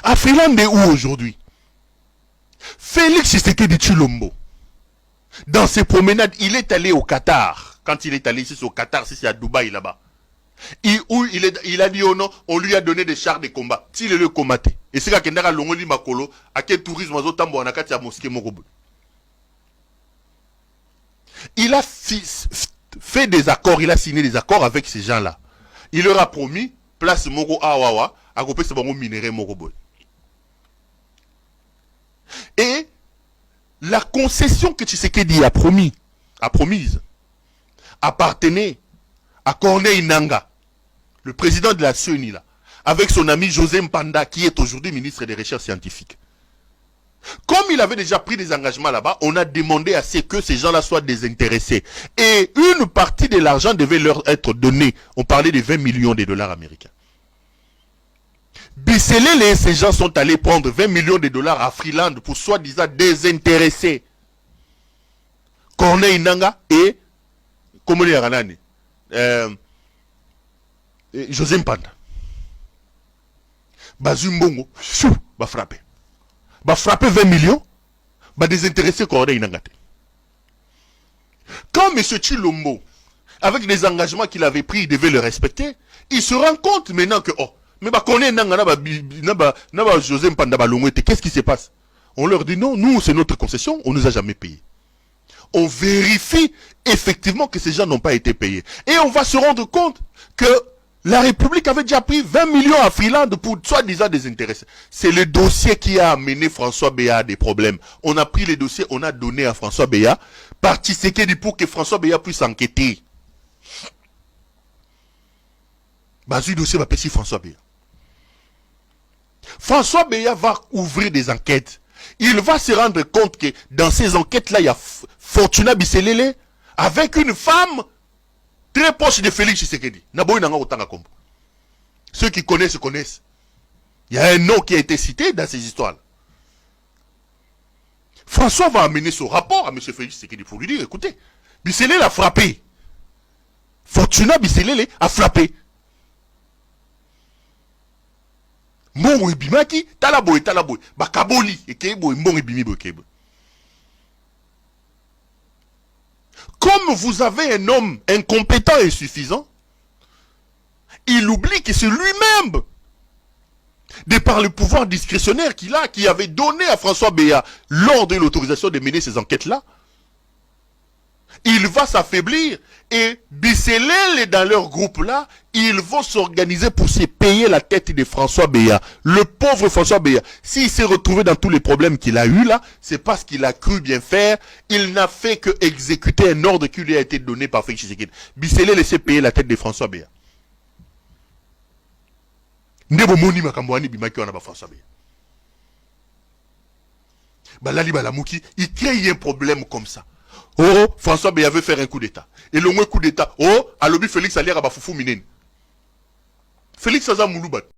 Afriland est où aujourd'hui? Félix Tshisekedi Tshilombo, dans ses promenades, il est allé au Qatar. Quand il est allé ici, c'est au Qatar, c'est à Dubaï là-bas. Il a dit oh non, on lui a donné des chars de combat. S'il est le combatté. Et c'est qu'il a longoli makolo, à quel tourisme oiseau tambo en akati à mosquée morobo. Il a fait des accords, il a signé des accords avec ces gens-là. Il leur a promis place Moro Awawa, à couper ce bon minerai Morobo. Et la concession que Tshisekedi a promise, appartenait à Corneille Nangaa, le président de la CENI, là, avec son ami José Mpanda, qui est aujourd'hui ministre des Recherches scientifiques. Comme il avait déjà pris des engagements là-bas, on a demandé à ce que ces gens-là soient désintéressés. Et une partie de l'argent devait leur être donnée. On parlait de 20 millions de dollars américains. Bisselele, ces gens sont allés prendre 20 millions de dollars à Freeland pour soi-disant désintéresser Corneille Nangaa et comment les Ranani José Mpanda. Bazumbongo, chou, va frapper. Va frapper 20 millions, va désintéresser Corneille Nangaa. Quand M. Tshilombo, avec les engagements qu'il avait pris, il devait le respecter, il se rend compte maintenant que, oh, mais bah Corneille Nangaa, José Mpanda, qu'est-ce qui se passe? On leur dit non, nous, c'est notre concession, on ne nous a jamais payé. On vérifie effectivement que ces gens n'ont pas été payés. Et on va se rendre compte que la République avait déjà pris 20 millions à Freeland pour soi-disant désintéressés. C'est le dossier qui a amené François Béat à des problèmes. On a pris les dossiers, on a donné à François Béat, par Tshisekedi pour que François Béat puisse enquêter. Ce dossier va passer François Béat. François Béat va ouvrir des enquêtes. Il va se rendre compte que dans ces enquêtes-là, il y a Fortuna Bisselele avec une femme très proche de Félix Tshisekedi. Ceux qui connaissent, connaissent. Il y a un nom qui a été cité dans ces histoires. François va amener son rapport à M. Félix Tshisekedi pour lui dire, écoutez, Bisselele a frappé. Fortuna Bisselele a frappé. Mbongo ebimaki, talaboy, bakaboli, ekebo, mbongo ebimi bokebo. Comme vous avez un homme incompétent et insuffisant, il oublie que c'est lui-même, de par le pouvoir discrétionnaire qu'il a, qui avait donné à François Béat lors de l'autorisation de mener ces enquêtes-là, il va s'affaiblir et Bisselele dans leur groupe-là, ils vont s'organiser pour se payer la tête de François Béat. Le pauvre François Béat, s'il s'est retrouvé dans tous les problèmes qu'il a eu là, c'est parce qu'il a cru bien faire. Il n'a fait que exécuter un ordre qui lui a été donné par Félix Tshisekedi. Bisselele s'est payé la tête de François Béat. Ndebo moni makamboani bimaki wana ba François Béat. Balali Balamuki, il crée un problème comme ça. Oh, François Béat veut faire un coup d'état. Et le moins coup d'état, oh, à l'objet Félix Alière à Bafoufou Minen. Félix Aza Mouloubat.